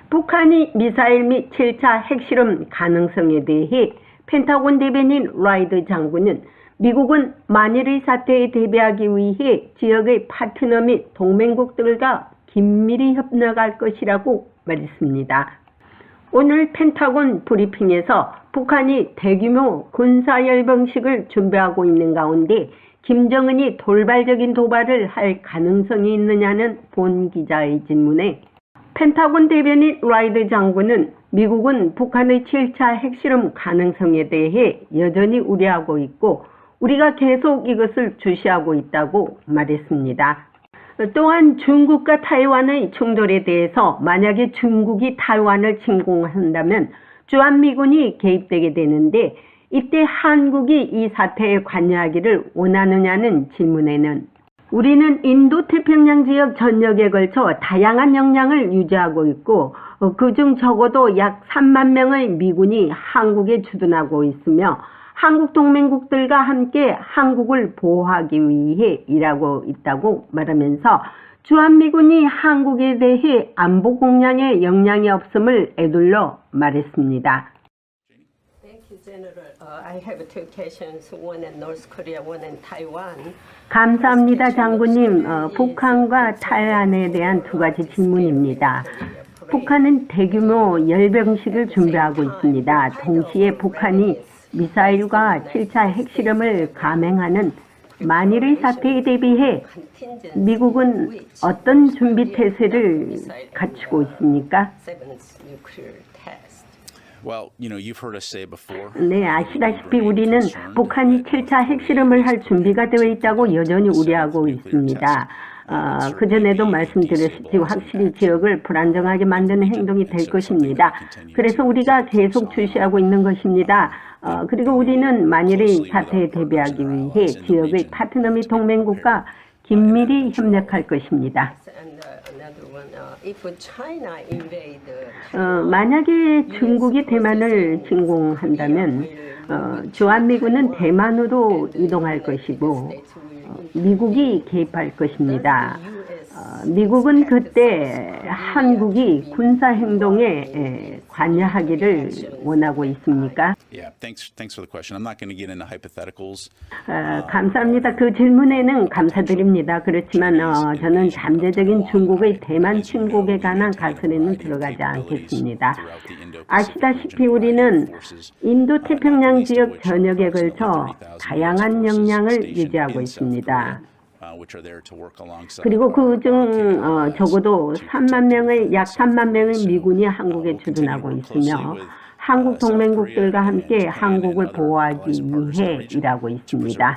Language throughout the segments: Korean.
북한이 미사일 및 7차 핵실험 가능성에 대해 펜타곤 대변인 라이드 장군은 미국은 만일의 사태에 대비하기 위해 지역의 파트너 및 동맹국들과 긴밀히 협력할 것이라고 말했습니다. 오늘 펜타곤 브리핑에서 북한이 대규모 군사열병식을 준비하고 있는 가운데 김정은이 돌발적인 도발을 할 가능성이 있느냐는 본 기자의 질문에 펜타곤 대변인 라이드 장군은 미국은 북한의 7차 핵실험 가능성에 대해 여전히 우려하고 있고 우리가 계속 이것을 주시하고 있다고 말했습니다. 또한 중국과 타이완의 충돌에 대해서 만약에 중국이 타이완을 침공한다면 주한미군이 개입되게 되는데 이때 한국이 이 사태에 관여하기를 원하느냐는 질문에는 우리는 인도태평양 지역 전역에 걸쳐 다양한 역량을 유지하고 있고 그중 적어도 약 3만 명의 미군이 한국에 주둔하고 있으며 한국 동맹국들과 함께 한국을 보호하기 위해 일하고 있다고 말하면서 주한미군이 한국에 대해 안보 공략에 역량이 없음을 에둘러 말했습니다. 감사합니다, 장군님. 북한과 타이완에 대한 두 가지 질문입니다. 북한은 대규모 열병식을 준비하고 있습니다. 동시에 북한이 미사일과 7차 핵실험을 감행하는 만일의 사태에 대비해 미국은 어떤 준비 태세를 갖추고 있습니까? 네, 아시다시피 우리는 북한이 7차 핵실험을 할 준비가 되어 있다고 여전히 우려하고 있습니다. 그전에도 말씀드렸듯이 확실히 지역을 불안정하게 만드는 행동이 될 것입니다. 그래서 우리가 계속 주시하고 있는 것입니다. 그리고 우리는 만일의 사태에 대비하기 위해 지역의 파트너 및 동맹국과 긴밀히 협력할 것입니다. 만약에 중국이 대만을 침공한다면 주한미군은 대만으로 이동할 것이고 미국이 개입할 것입니다. 미국은 그때 한국이 군사행동에 관여하기를 원하고 있습니까? 감사합니다. 그 질문에는 감사드립니다. 그렇지만 저는 잠재적인 중국의 대만 침공에 관한 가설에는 들어가지 않겠습니다. 아시다시피 우리는 인도태평양 지역 전역에 걸쳐 다양한 역량을 유지하고 있습니다. 그리고 그중 적어도 약 3만 명의 미군이 한국에 주둔하고 있으며 한국 동맹국들과 함께 한국을 보호하기 위해 일하고 있습니다.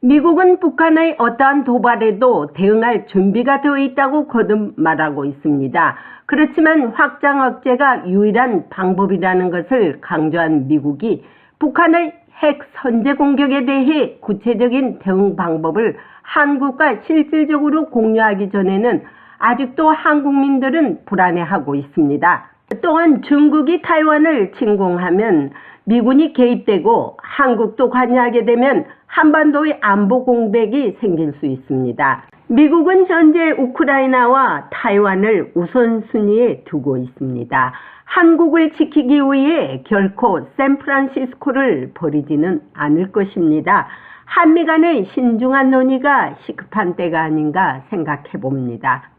미국은 북한의 어떠한 도발에도 대응할 준비가 되어 있다고 거듭 말하고 있습니다. 그렇지만 확장 억제가 유일한 방법이라는 것을 강조한 미국이 북한의 핵 선제 공격에 대해 구체적인 대응 방법을 한국과 실질적으로 공유하기 전에는 아직도 한국민들은 불안해하고 있습니다. 또한 중국이 타이완을 침공하면 미군이 개입되고 한국도 관여하게 되면 한반도의 안보 공백이 생길 수 있습니다. 미국은 현재 우크라이나와 타이완을 우선순위에 두고 있습니다. 한국을 지키기 위해 결코 샌프란시스코를 버리지는 않을 것입니다. 한미 간의 신중한 논의가 시급한 때가 아닌가 생각해 봅니다.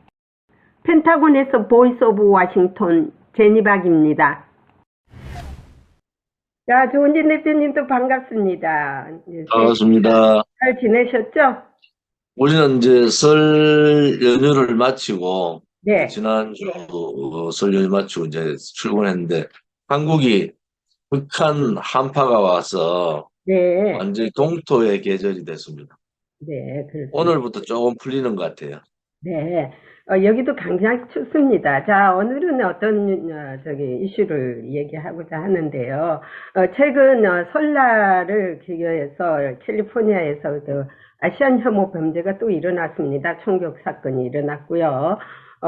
펜타곤에서 보이스 오브 워싱턴 제니박입니다. 자, 조은진 대표님도 반갑습니다. 반갑습니다. 잘 지내셨죠? 우리는 이제 설 연휴를 마치고 네. 지난주 설 연휴 마치고 이제 출근했는데 한국이 극한 한파가 와서 네. 완전히 동토의 계절이 됐습니다. 네, 그렇습니다. 오늘부터 조금 풀리는 것 같아요. 네, 여기도 굉장히 춥습니다. 자, 오늘은 어떤 이슈를 얘기하고자 하는데요. 최근 설날을 기념해서 캘리포니아에서 아시안 혐오 범죄가 또 일어났습니다. 총격 사건이 일어났고요.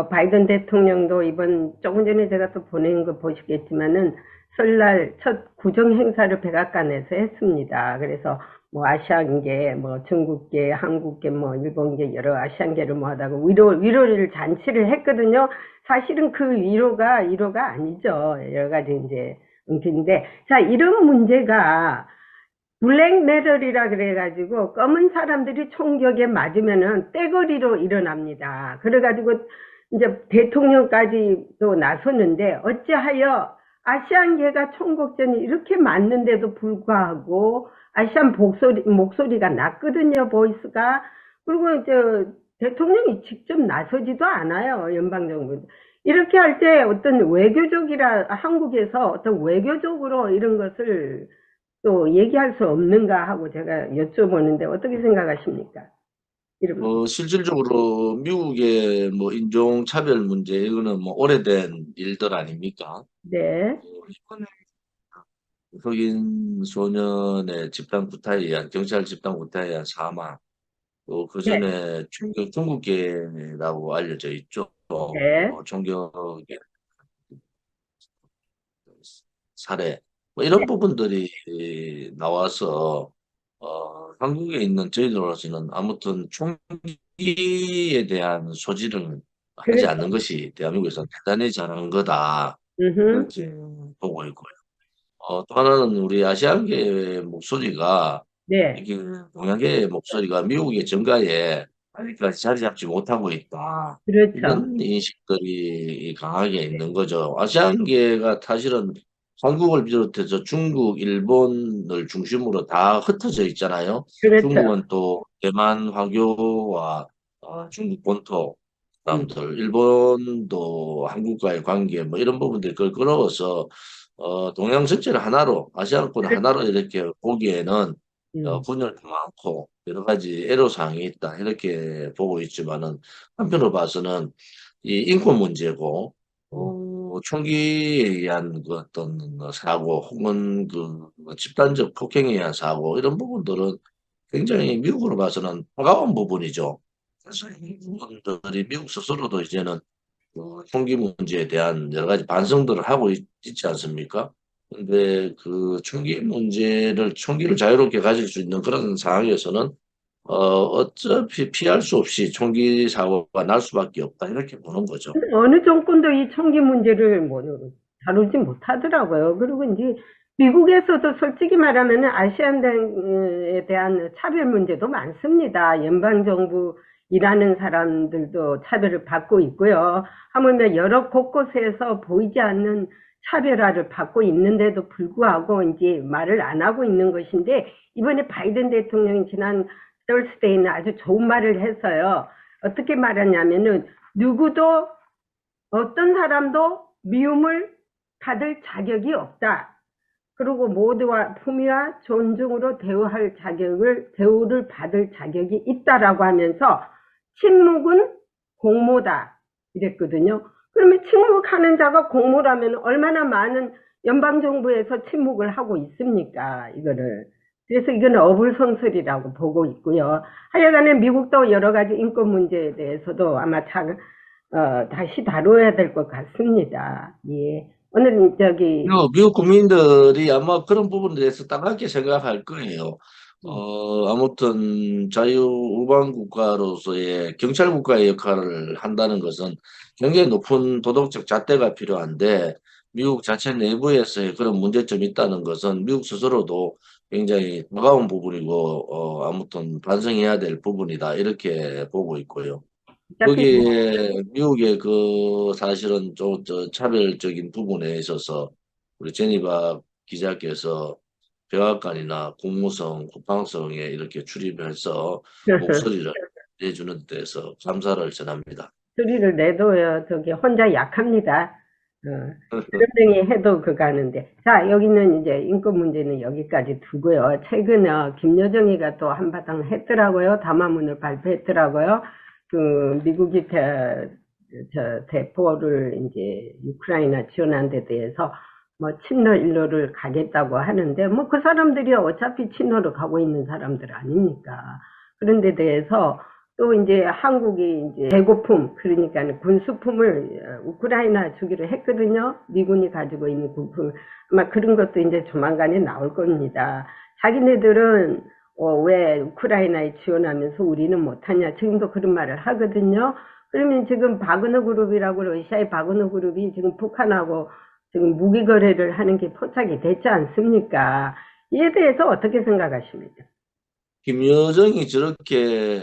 바이든 대통령도 이번 조금 전에 제가 또 보낸 거 보시겠지만은 설날 첫 구정 행사를 백악관에서 했습니다. 그래서 뭐 아시안계, 뭐 중국계, 한국계, 뭐 일본계 여러 아시안계를 모아다가 위로를 잔치를 했거든요. 사실은 그 위로가 아니죠. 여러 가지 이제 근데 자 이런 문제가 블랙 메럴이라 그래가지고 검은 사람들이 총격에 맞으면은 떼거리로 일어납니다. 그래가지고 이제 대통령까지도 나섰는데 어찌하여 아시안계가 총격전이 이렇게 많는데도 불구하고 아시안 목소리가 낮거든요, 보이스가. 그리고 이제 대통령이 직접 나서지도 않아요, 연방정부. 이렇게 할 때 어떤 한국에서 어떤 외교적으로 이런 것을 또 얘기할 수 없는가 하고 제가 여쭤보는데 어떻게 생각하십니까? 이런 실질적으로 미국의 뭐 인종차별 문제, 이거는 뭐 오래된 일들 아닙니까? 네, 이번에 흑인 소년의 집단 구타에 의한, 경찰 집단 구타에 의한 사망, 또 그 네, 전에 총격 중국계라고 알려져 있죠. 네, 총격의 사례, 뭐 네, 이런 부분들이 나와서 한국에 있는 저희들로서는 아무튼 총기에 대한 소지를 하지 그렇죠. 않는 것이 대한민국에서 대단히 잘한 거다, 음, 이렇게 보고 있고요. 또 하나는 우리 아시안계의 목소리가, 네, 이게 동양계의 목소리가 미국의 정가에 아직까지 자리 잡지 못하고 있다, 그렇죠. 이런 인식들이 강하게 있는 거죠. 아시안계가 사실은 한국을 비롯해서 중국, 일본을 중심으로 다 흩어져 있잖아요. 그렇죠. 중국은 또 대만 화교와 중국 본토 음, 사람들, 일본도 한국과의 관계, 뭐 이런 부분들이 끌어와서 동양 전체를 하나로, 아시아권 하나로 이렇게 보기에는 음, 분열도 많고 여러 가지 애로사항이 있다, 이렇게 보고 있지만은, 한편으로 봐서는 이 인권 문제고 음. 총기에 의한 그 어떤 사고, 혹은 그 집단적 폭행에 의한 사고, 이런 부분들은 굉장히 미국으로 봐서는 차가운 부분이죠. 그래서 이 부분들이 미국 스스로도 이제는 총기 문제에 대한 여러 가지 반성들을 하고 지 않습니까? 근데 그 총기를 자유롭게 가질 수 있는 그런 상황에서는 어차피 피할 수 없이 총기 사고가 날 수밖에 없다, 이렇게 보는 거죠. 근데 어느 정권도 이 총기 문제를 뭐 다루지 못하더라고요. 그리고 이제 미국에서도 솔직히 말하면 아시안에 대한 차별 문제도 많습니다. 연방정부 일하는 사람들도 차별을 받고 있고요. 하물며 여러 곳곳에서 보이지 않는 차별화를 받고 있는데도 불구하고 이제 말을 안 하고 있는 것인데, 이번에 바이든 대통령이 지난 Thursday는 아주 좋은 말을 했어요. 어떻게 말하냐면은 누구도 어떤 사람도 미움을 받을 자격이 없다. 그리고 모두와 품위와 존중으로 대우를 받을 자격이 있다라고 하면서 침묵은 공모다. 이랬거든요. 그러면 침묵하는 자가 공모라면 얼마나 많은 연방정부에서 침묵을 하고 있습니까? 이거를. 그래서 이건 어불성설이라고 보고 있고요. 하여간에 미국도 여러 가지 인권 문제에 대해서도 아마 다시 다뤄야 될 것 같습니다. 예. 오늘은 미국 국민들이 아마 그런 부분에 대해서 따갑게 생각할 거예요. 음, 아무튼 자유우방 국가로서의 경찰 국가의 역할을 한다는 것은 굉장히 높은 도덕적 잣대가 필요한데, 미국 자체 내부에서의 그런 문제점이 있다는 것은 미국 스스로도 굉장히 차가운 부분이고, 아무튼 반성해야 될 부분이다, 이렇게 보고 있고요. 어차피 뭐, 거기에 미국의 그 사실은 저 차별적인 부분에 있어서 우리 제니바 기자께서 백악관이나 국무성, 국방성에 이렇게 출입해서 목소리를 내주는 데서 감사를 전합니다. 소리를 내도요, 혼자 약합니다. 그런 등이 해도 그거 하는데. 자, 여기는 이제 인권 문제는 여기까지 두고요. 최근에 김여정이가 또 한바탕 했더라고요. 담화문을 발표했더라고요. 그, 미국이 대포를 이제 우크라이나 지원한 데 대해서 뭐 친러 일로를 가겠다고 하는데, 뭐 그 사람들이 어차피 친러로 가고 있는 사람들 아닙니까? 그런 데 대해서 또 이제 한국이 이제 재고품, 그러니까 군수품을 우크라이나 주기로 했거든요. 미군이 가지고 있는 군품. 아마 그런 것도 이제 조만간에 나올 겁니다. 자기네들은 왜 우크라이나에 지원하면서 우리는 못하냐. 지금도 그런 말을 하거든요. 그러면 지금 바그너 그룹이라고 러시아의 바그너 그룹이 지금 북한하고 지금 무기 거래를 하는 게 포착이 됐지 않습니까? 이에 대해서 어떻게 생각하십니까? 김여정이 저렇게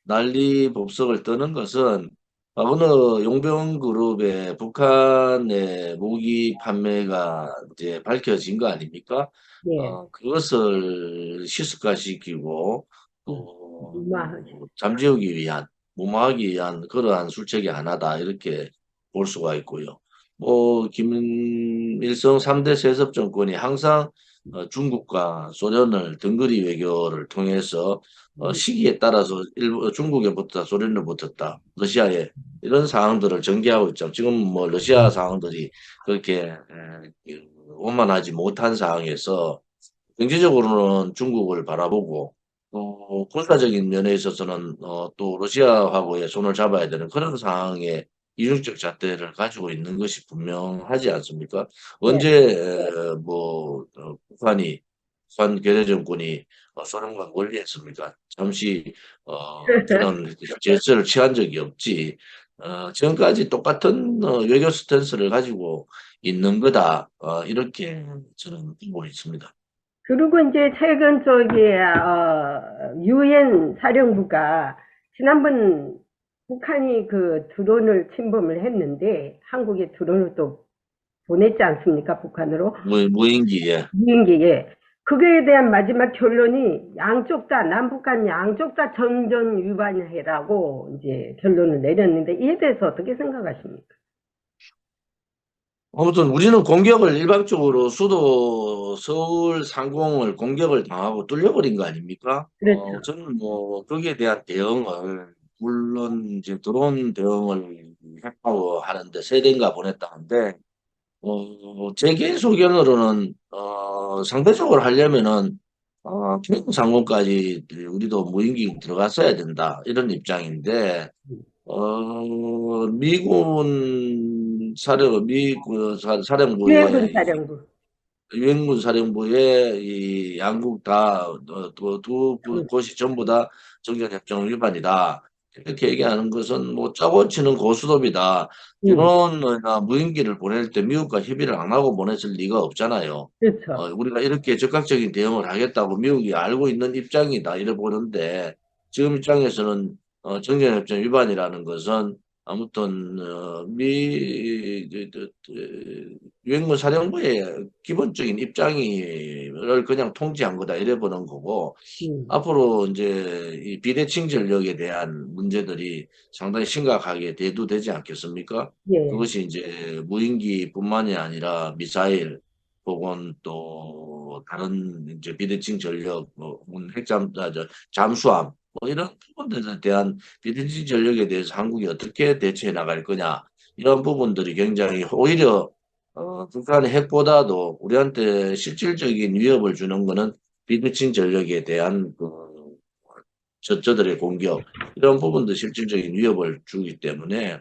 난리 법석을 떠는 것은 어느 용병 그룹의 북한의 무기 판매가 이제 밝혀진 거 아닙니까? 예, 그것을 시습화시키고 또 무마하지. 잠재우기 위한 무마하기 위한 그러한 술책이 하나다 이렇게 볼 수가 있고요. 뭐 김일성 3대 세습 정권이 항상 중국과 소련을 등거리 외교를 통해서 시기에 따라서 중국에 붙었다, 소련에 붙었다, 러시아에 이런 상황들을 전개하고 있죠. 지금 뭐 러시아 상황들이 그렇게 원만하지 못한 상황에서 경제적으로는 중국을 바라보고 또 군사적인 면에 있어서는 또 러시아하고의 손을 잡아야 되는 그런 상황에 이중적 잣대를 가지고 있는 것이 분명하지 않습니까? 예, 언제 북한 괴뢰 정권이 소련과 원리했습니까? 잠시 그런 제스처를 취한 적이 없지. 지금까지 똑같은 외교 스탠스를 가지고 있는 거다. 이렇게 저는 보고 있습니다. 그리고 이제 최근 유엔 사령부가 지난번 북한이 그 드론을 침범을 했는데 한국에 드론을 또 보냈지 않습니까? 북한으로. 무인기에. 비행기에. 그거에 대한 마지막 결론이 양쪽 다, 남북한 양쪽 다 전전 위반해라고 이제 결론을 내렸는데 이에 대해서 어떻게 생각하십니까? 아무튼 우리는 공격을 일방적으로 수도 서울 상공을 공격을 당하고 뚫려버린 거 아닙니까? 그렇죠. 저는 뭐 거기에 대한 대응을 물론 이제 드론 대응을 했다고 하는데 세 대인가 보냈다는데 제 개인 소견으로는 상대적으로 하려면은 평양 상공까지 우리도 무인기 들어갔어야 된다 이런 입장인데 미군 유엔군 사령부의 사령부. 유엔군 사령부의 이 양국 다 두 곳이 전부 다 정전협정 위반이다. 이렇게 얘기하는 것은 뭐 짜고 치는 고스톱이다. 음, 드론이나 무인기를 보낼 때 미국과 협의를 안 하고 보냈을 리가 없잖아요. 그렇죠. 우리가 이렇게 적극적인 대응을 하겠다고 미국이 알고 있는 입장이다. 이래 보는데 지금 입장에서는 정전협정 위반이라는 것은 아무튼 유엔군 사령부의 기본적인 입장을 그냥 통지한 거다 이래 보는 거고 음, 앞으로 이제 이 비대칭 전력에 대한 문제들이 상당히 심각하게 대두되지 않겠습니까? 예. 그것이 이제 무인기뿐만이 아니라 미사일 혹은 또 다른 이제 비대칭 전력, 뭐 잠수함 뭐 이런 부분들에 대한 비대칭 전력에 대해서 한국이 어떻게 대처해 나갈 거냐 이런 부분들이 굉장히 오히려 북한의 핵보다도 우리한테 실질적인 위협을 주는 거는 비대칭 전력에 대한 저들의 공격 이런 부분도 실질적인 위협을 주기 때문에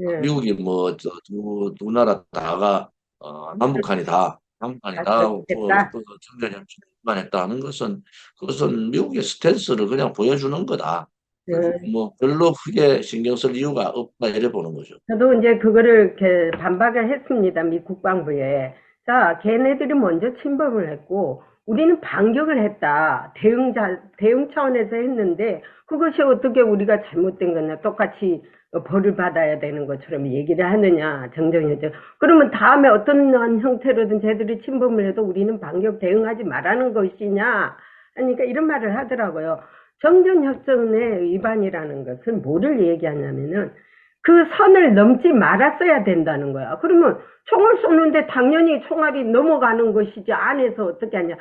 예. 미국이 뭐 두 나라 다가 남북한이 다 됐다. 정전협정 위반했다 하는 것은 그것은 미국의 스탠스를 그냥 보여주는 거다. 그래서 예. 뭐 별로 크게 신경 쓸 이유가 없다 이래 보는 거죠. 저도 이제 그거를 이렇게 반박을 했습니다. 미 국방부에. 자, 걔네들이 먼저 침범을 했고, 우리는 반격을 했다. 대응 차원에서 했는데, 그것이 어떻게 우리가 잘못된 거냐. 똑같이 벌을 받아야 되는 것처럼 얘기를 하느냐. 정정해져. 그러면 다음에 어떤 형태로든 쟤들이 침범을 해도 우리는 반격 대응하지 말라는 것이냐. 그러니까 이런 말을 하더라고요. 정전협정의 위반이라는 것은 뭐를 얘기하냐면은, 그 선을 넘지 말았어야 된다는 거야. 그러면 총을 쏘는데 당연히 총알이 넘어가는 것이지 안에서 어떻게 하냐.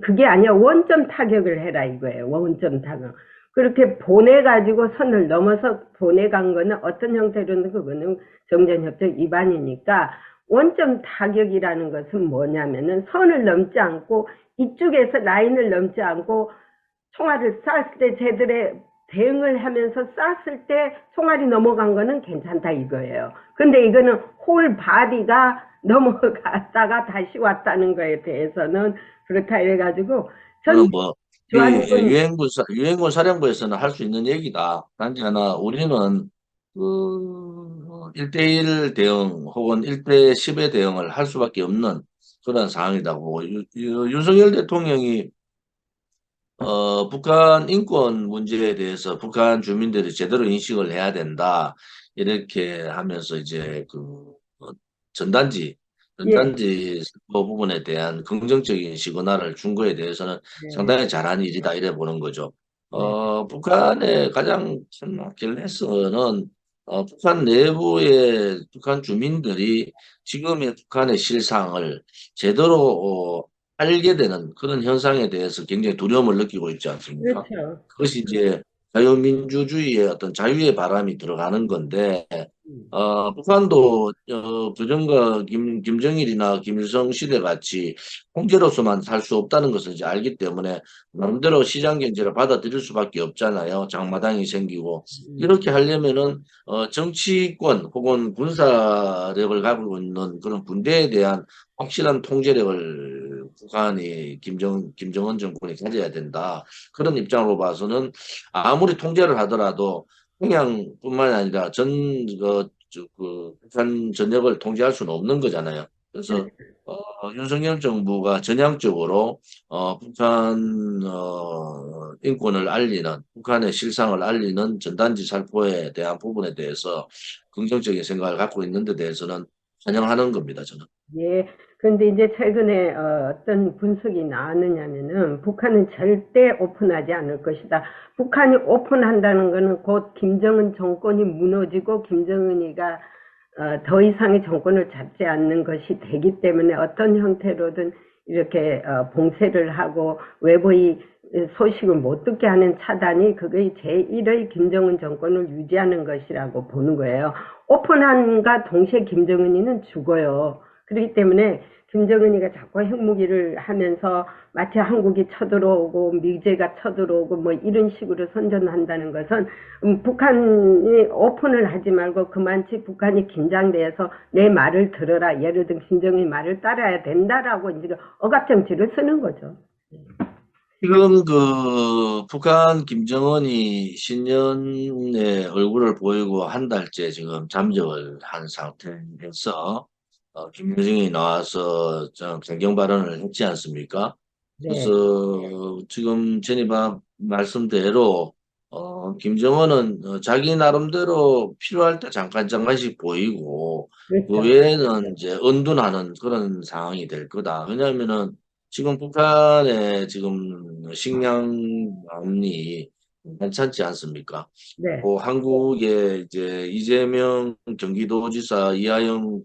그게 아니야. 원점 타격을 해라 이거예요. 원점 타격. 그렇게 보내가지고 선을 넘어서 보내간 거는 어떤 형태로는 그거는 정전협정 위반이니까 원점 타격이라는 것은 뭐냐면은 선을 넘지 않고 이쪽에서 라인을 넘지 않고 총알을 쐈을 때 쟤들의 대응을 하면서 쐈을 때 총알이 넘어간 거는 괜찮다 이거예요. 근데 이거는 홀 바디가 넘어갔다가 다시 왔다는 거에 대해서는 그렇다 이래가지고 전 그거는 뭐 주한군, 유엔군 사령부에서는 할 수 있는 얘기다. 단지 하나, 우리는 일대일 대응 혹은 1대10의 대응을 할 수밖에 없는 그런 상황이라고. 윤석열 대통령이 북한 인권 문제에 대해서 북한 주민들이 제대로 인식을 해야 된다. 이렇게 하면서 이제 어, 전단지, 예, 전단지 그 부분에 대한 긍정적인 시그널을 준 거에 대해서는 네, 상당히 잘한 일이다. 이래 보는 거죠. 네, 북한의 가장 큰 아킬레스건은 북한 내부의 북한 주민들이 지금의 북한의 실상을 제대로 알게 되는 그런 현상에 대해서 굉장히 두려움을 느끼고 있지 않습니까? 그렇죠. 그것이 이제 자유민주주의의 어떤 자유의 바람이 들어가는 건데, 북한도 부정과 김정일이나 김일성 시대 같이 통제로서만 살 수 없다는 것을 이제 알기 때문에 마음대로 시장 경제를 받아들일 수밖에 없잖아요. 장마당이 생기고 이렇게 하려면은 정치권 혹은 군사력을 가지고 있는 그런 군대에 대한 확실한 통제력을 북한이 김정은 정권이 가져야 된다. 그런 입장으로 봐서는 아무리 통제를 하더라도 평양뿐만 아니라 북한 전역을 통제할 수는 없는 거잖아요. 그래서 윤석열 정부가 전향적으로 북한 인권을 알리는 북한의 실상을 알리는 전단지 살포에 대한 부분에 대해서 긍정적인 생각을 갖고 있는 데 대해서는 환영하는 겁니다, 저는. 예. 그런데 이제 최근에 어떤 분석이 나왔느냐면은 북한은 절대 오픈하지 않을 것이다. 북한이 오픈한다는 것은 곧 김정은 정권이 무너지고 김정은이가 더 이상의 정권을 잡지 않는 것이 되기 때문에 어떤 형태로든 이렇게 봉쇄를 하고 외부의 소식을 못 듣게 하는 차단이 그게 제1의 김정은 정권을 유지하는 것이라고 보는 거예요. 오픈한과 동시에 김정은이는 죽어요. 그렇기 때문에 김정은이가 자꾸 핵무기를 하면서 마치 한국이 쳐들어오고 미제가 쳐들어오고 뭐 이런 식으로 선전한다는 것은 북한이 오픈을 하지 말고 그만치 북한이 긴장돼서 내 말을 들어라. 예를 들면 김정은이 말을 따라야 된다라고 이제 억압정치를 쓰는 거죠. 지금 북한 김정은이 신년에 얼굴을 보이고 한 달째 지금 잠적을 한 상태에서 김여정이 나와서 좀 강경 발언을 했지 않습니까? 네, 그래서 지금 jennifer 말씀대로 김정은은 자기 나름대로 필요할 때 잠깐 잠깐씩 보이고 그 그렇죠. 외에는 이제 은둔하는 그런 상황이 될 거다. 왜냐하면은 지금 북한의 지금 식량난이 괜찮지 않습니까? 네, 한국의 이제 이재명 경기도지사 이하영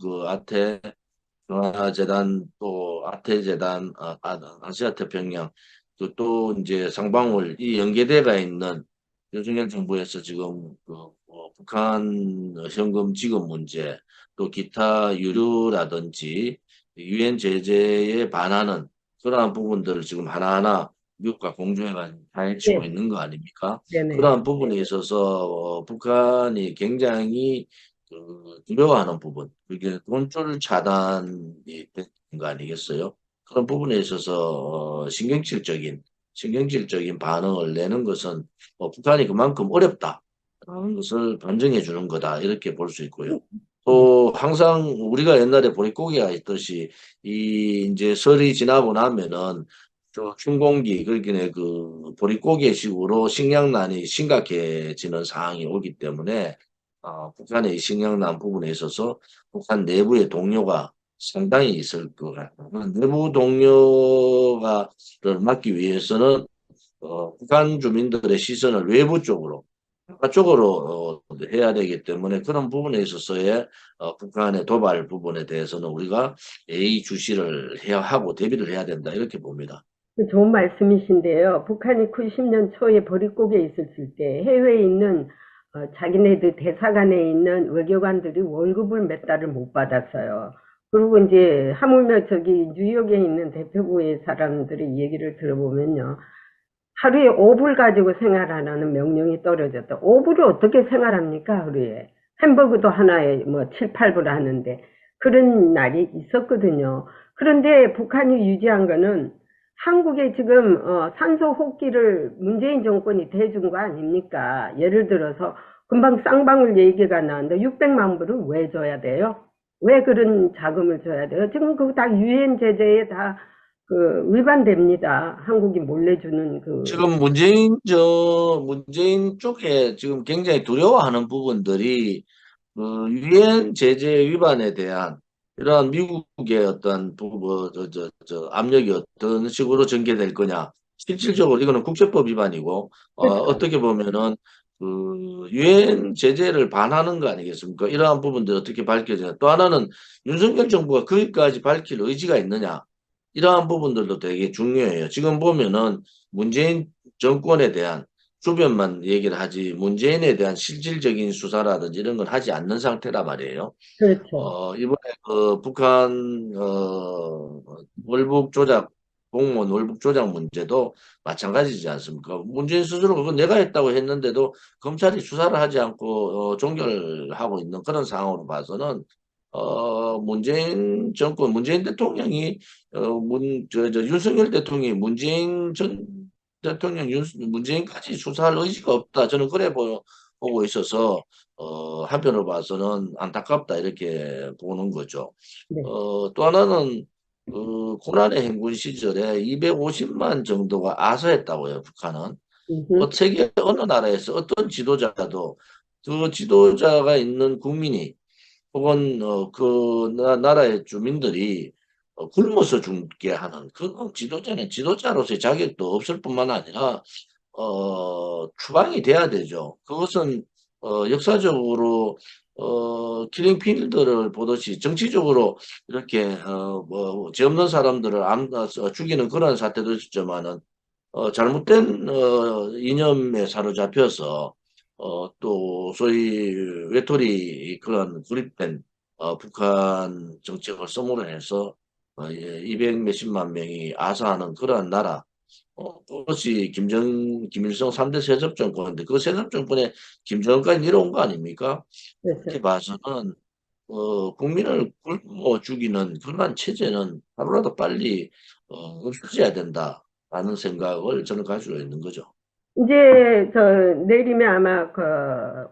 평화재단 또 아태재단 아시아태평양 또 이제 상방울 이 연계대가 있는 윤석열 정부에서 지금 북한 현금 지급 문제 또 기타 유류라든지 유엔 제재에 반하는 그러한 부분들을 지금 하나하나 미국과 공조해가 파헤치고 네, 있는 거 아닙니까? 네네. 그러한 부분에 있어서 북한이 굉장히 두려워하는 부분, 그게 돈줄 차단이 된 거 아니겠어요? 그런 부분에 있어서 신경질적인 반응을 내는 것은 북한이 그만큼 어렵다라는 것을 반증해 주는 거다 이렇게 볼 수 있고요. 네, 또 항상 우리가 옛날에 보릿고개가 있듯이 이 이제 설이 지나고 나면은 또 춘공기 그러니까 보릿고개식으로 식량난이 심각해지는 상황이 오기 때문에 북한의 식량난 부분에 있어서 북한 내부의 동료가 상당히 있을 것 같아요. 내부 동료가를 막기 위해서는 북한 주민들의 시선을 외부 쪽으로 바깥쪽으로 해야 되기 때문에 그런 부분에 있어서의 북한의 도발 부분에 대해서는 우리가 예의주시를 해야 하고 대비를 해야 된다 이렇게 봅니다. 좋은 말씀이신데요. 북한이 90년 초에 보릿고개에 있었을 때 해외에 있는 자기네들 대사관에 있는 외교관들이 월급을 몇 달을 못 받았어요. 그리고 이제 하물며 저기 뉴욕에 있는 대표부의 사람들의 얘기를 들어보면요. 하루에 5불 가지고 생활하라는 명령이 떨어졌다. 5불을 어떻게 생활합니까, 하루에? 햄버거도 하나에 뭐 7, 8불 하는데 그런 날이 있었거든요. 그런데 북한이 유지한 거는 한국에 지금 산소 호기를 문재인 정권이 대준 거 아닙니까? 예를 들어서 금방 쌍방울 얘기가 나왔는데 600만 불을 왜 줘야 돼요? 왜 그런 자금을 줘야 돼요? 지금 그거 다 유엔 제재에 다 그 위반됩니다. 한국이 몰래 주는 그. 지금 문재인 쪽에 지금 굉장히 두려워하는 부분들이 유엔 제재 위반에 대한 이러한 미국의 어떤 압력이 어떤 식으로 전개될 거냐. 실질적으로 이거는 국제법 위반이고, 그렇죠. 어떻게 보면은 유엔 제재를 반하는 거 아니겠습니까? 이러한 부분들 어떻게 밝혀지냐. 또 하나는 윤석열 정부가 거기까지 밝힐 의지가 있느냐. 이러한 부분들도 되게 중요해요. 지금 보면은 문재인 정권에 대한 주변만 얘기를 하지 문재인에 대한 실질적인 수사라든지 이런 건 하지 않는 상태라 말이에요. 그렇죠. 이번에 그 북한 월북 조작 공무원 월북 조작 문제도 마찬가지지 않습니까? 문재인 스스로 그건 내가 했다고 했는데도 검찰이 수사를 하지 않고 종결하고 있는 그런 상황으로 봐서는 문재인 정권 문재인 대통령이 윤석열 대통령이 문재인 전 대통령 문재인까지 수사할 의지가 없다. 저는 그래 보고 있어서 한편으로 봐서는 안타깝다 이렇게 보는 거죠. 네. 또 하나는 고난의 행군 시절에 250만 정도가 아서했다고요. 북한은. 음흠. 세계 어느 나라에서 어떤 지도자도 그 지도자가 있는 국민이 혹은 나라의 주민들이 굶어서 죽게 하는 그런 지도자는 지도자로서의 자격도 없을 뿐만 아니라 추방이 돼야 되죠. 그것은 역사적으로 킬링필드를 보듯이 정치적으로 이렇게 죄 없는 사람들을 죽이는 그런 사태도 있었지만은 잘못된 이념에 사로잡혀서 또 소위 외톨이 그런 고립된 북한 정책을 써으로 해서 200 몇십만 명이 아사하는 그러한 나라. 그것이 김일성 3대 세습 정권인데 그 세습 정권에 김정은까지 내려온 거 아닙니까? 그렇죠. 그렇게 봐서는 국민을 굶어 죽이는 그러한 체제는 하루라도 빨리 없어져야 된다라는 생각을 저는 가지고 있는 거죠. 이제 내일이면 아마 그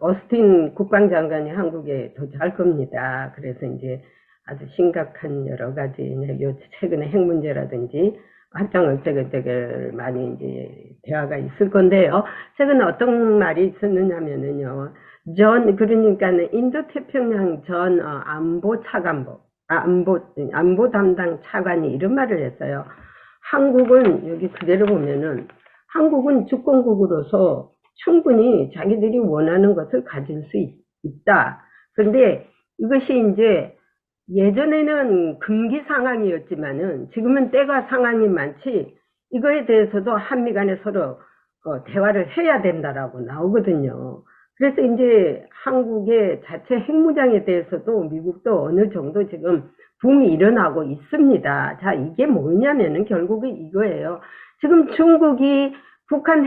어스틴 국방장관이 한국에 도착할 겁니다. 그래서 이제 아주 심각한 여러 가지 요 최근에 핵 문제라든지 확장 억제를 많이 이제 대화가 있을 건데요. 최근에 어떤 말이 있었느냐면은요. 그러니까는 인도 태평양 전 안보 차관보 안보 담당 차관이 이런 말을 했어요. 한국은 여기 그대로 보면은 한국은 주권국으로서 충분히 자기들이 원하는 것을 가질 수 있다. 그런데 이것이 이제 예전에는 금기 상황이었지만은 지금은 때가 상황이 많지 이거에 대해서도 한미 간에 서로 대화를 해야 된다라고 나오거든요. 그래서 이제 한국의 자체 핵무장에 대해서도 미국도 어느 정도 지금 붐이 일어나고 있습니다. 자, 이게 뭐냐면은 결국은 이거예요. 지금 중국이 북한이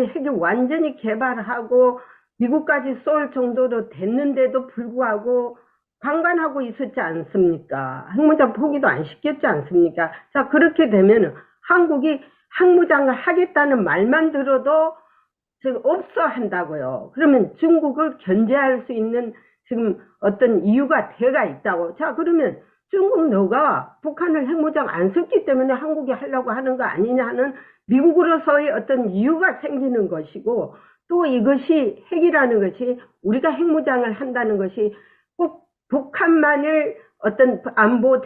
핵이 완전히 개발하고 미국까지 쏠 정도로 됐는데도 불구하고 방관하고 있었지 않습니까? 핵무장 포기도 안 시켰지 않습니까? 자, 그렇게 되면 한국이 핵무장을 하겠다는 말만 들어도 지금 없어 한다고요. 그러면 중국을 견제할 수 있는 지금 어떤 이유가 대가 있다고. 자, 그러면 중국 너가 북한을 핵무장 안 썼기 때문에 한국이 하려고 하는 거 아니냐는 미국으로서의 어떤 이유가 생기는 것이고 또 이것이 핵이라는 것이 우리가 핵무장을 한다는 것이 꼭 북한만을 어떤 안보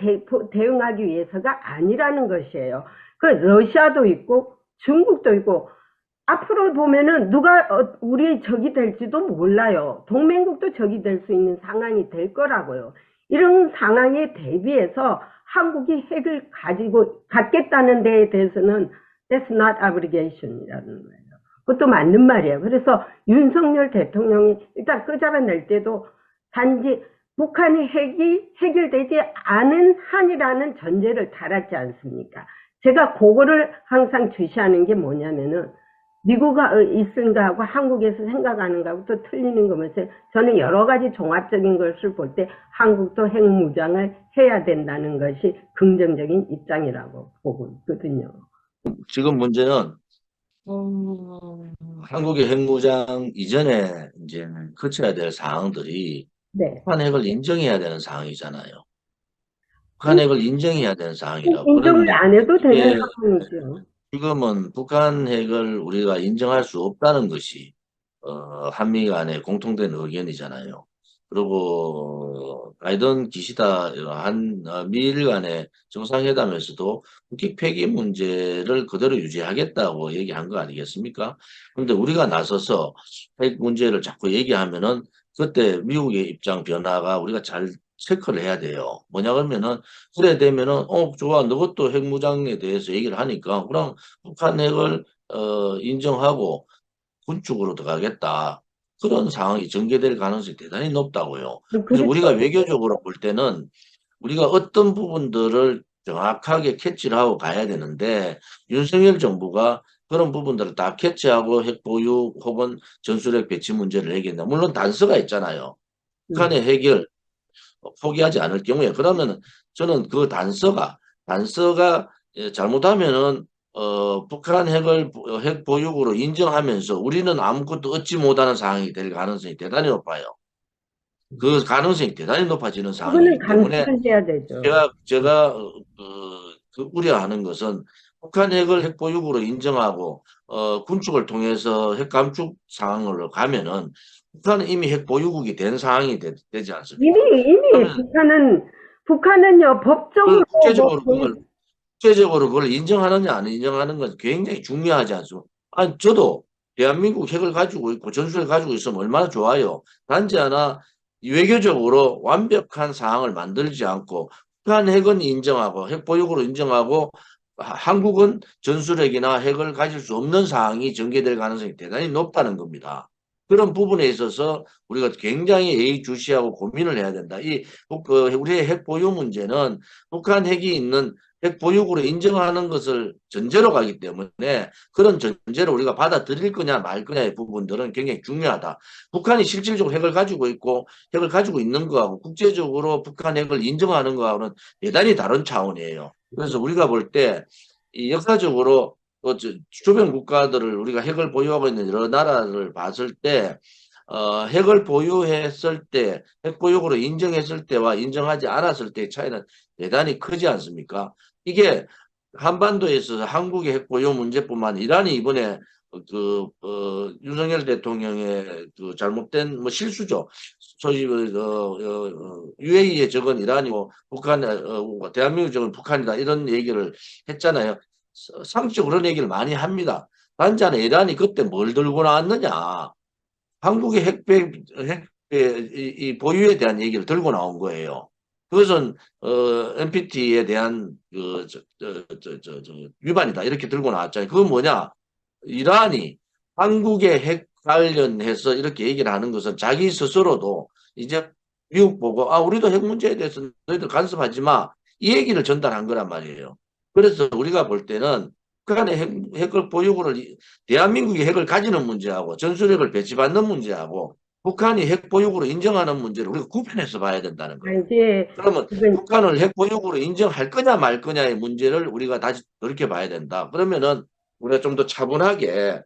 대응하기 위해서가 아니라는 것이에요. 그 러시아도 있고 중국도 있고 앞으로 보면은 누가 우리 적이 될지도 몰라요. 동맹국도 적이 될 수 있는 상황이 될 거라고요. 이런 상황에 대비해서 한국이 핵을 갖겠다는 데에 대해서는 that's not obligation이라는 거예요. 그것도 맞는 말이에요. 그래서 윤석열 대통령이 일단 끄잡아낼 때도 단지 북한의 핵이 해결되지 않은 한이라는 전제를 달았지 않습니까? 제가 그거를 항상 주시하는 게 뭐냐면은 미국가 있은가 하고 한국에서 생각하는 거하고 또 틀리는 거면서 저는 여러 가지 종합적인 것을 볼 때 한국도 핵무장을 해야 된다는 것이 긍정적인 입장이라고 보고 있거든요. 지금 문제는 한국의 핵무장 이전에 이제 거쳐야 될 사항들이 네. 북한 핵을 인정해야 되는 상황이잖아요. 북한 핵을 인정해야 되는 상황이라고. 인정을 그러면 안 해도 되는 이게 상황이죠. 지금은 북한 핵을 우리가 인정할 수 없다는 것이 한미 간의 공통된 의견이잖아요. 그리고 바이든 기시다 한 미일 간의 정상회담에서도 북핵 폐기 문제를 그대로 유지하겠다고 얘기한 거 아니겠습니까? 그런데 우리가 나서서 핵 문제를 자꾸 얘기하면은 그때 미국의 입장 변화가 우리가 잘 체크를 해야 돼요. 뭐냐 그러면은 그래 되면은 좋아 너것도 핵무장에 대해서 얘기를 하니까 그럼 북한 핵을 인정하고 군축으로 들어가겠다. 그런 상황이 전개될 가능성이 대단히 높다고요. 그래서 그렇죠. 우리가 외교적으로 볼 때는 우리가 어떤 부분들을 정확하게 캐치를 하고 가야 되는데 윤석열 정부가 그런 부분들을 다 캐치하고 핵 보유 혹은 전술핵 배치 문제를 해결한다. 물론 단서가 있잖아요. 음. 북한의 해결 포기하지 않을 경우에 그러면 저는 그 단서가 잘못하면은 북한 핵 보유국으로 인정하면서 우리는 아무것도 얻지 못하는 상황이 될 가능성이 대단히 높아요. 그 가능성이 대단히 높아지는 그거는 상황이기 때문에 감수를 해야 되죠. 제가 그 우려하는 것은 북한 핵을 핵 보유국으로 인정하고 군축을 통해서 핵 감축 상황으로 가면은 북한은 이미 핵 보유국이 된 상황이 되지 않습니까? 이미 그러면 북한은요, 법적으로 뭐, 국제적으로 그걸 인정하느냐 안 인정하는 건 굉장히 중요하지 않습니까? 아니 저도 대한민국 핵을 가지고 있고 전술을 가지고 있으면 얼마나 좋아요. 단지 하나 외교적으로 완벽한 상황을 만들지 않고 북한 핵은 인정하고 핵 보유국으로 인정하고 한국은 전술핵이나 핵을 가질 수 없는 상황이 전개될 가능성이 대단히 높다는 겁니다. 그런 부분에 있어서 우리가 굉장히 예의주시하고 고민을 해야 된다. 우리의 핵 보유 문제는 북한 핵이 있는 핵 보유국으로 인정하는 것을 전제로 가기 때문에 그런 전제를 우리가 받아들일 거냐 말 거냐의 부분들은 굉장히 중요하다. 북한이 실질적으로 핵을 가지고 있고 핵을 가지고 있는 거하고 국제적으로 북한 핵을 인정하는 거하고는 대단히 다른 차원이에요. 그래서 우리가 볼 때 이 역사적으로 주변 국가들을 우리가 핵을 보유하고 있는 여러 나라를 봤을 때 핵을 보유했을 때, 핵 보유국으로 인정했을 때와 인정하지 않았을 때의 차이는 대단히 크지 않습니까? 이게 한반도에 있어서 한국의 핵 보유 문제뿐만 이란이 이번에 윤석열 대통령의 그 잘못된 뭐 실수죠. 소위 UAE에 적은 이란이고 대한민국 적은 북한이다 이런 얘기를 했잖아요. 상식적으로 그런 얘기를 많이 합니다. 단지 하나 이란이 그때 뭘 들고 나왔느냐. 한국의 이 보유에 대한 얘기를 들고 나온 거예요. 그것은 NPT에 대한 위반이다 이렇게 들고 나왔잖아요. 그건 뭐냐? 이란이 한국의 핵 관련해서 이렇게 얘기를 하는 것은 자기 스스로도 이제 미국 보고 우리도 핵 문제에 대해서 너희들 간섭하지 마. 이 얘기를 전달한 거란 말이에요. 그래서 우리가 볼 때는 북한의 핵을 보유국을 대한민국이 핵을 가지는 문제하고 전술핵을 배치받는 문제하고 북한이 핵 보유국으로 인정하는 문제를 우리가 구분해서 봐야 된다는 거예요. 이제, 그러면 지금, 북한을 핵 보유국으로 인정할 거냐 말 거냐의 문제를 우리가 다시 돌이켜 봐야 된다. 그러면은 우리가 좀 더 차분하게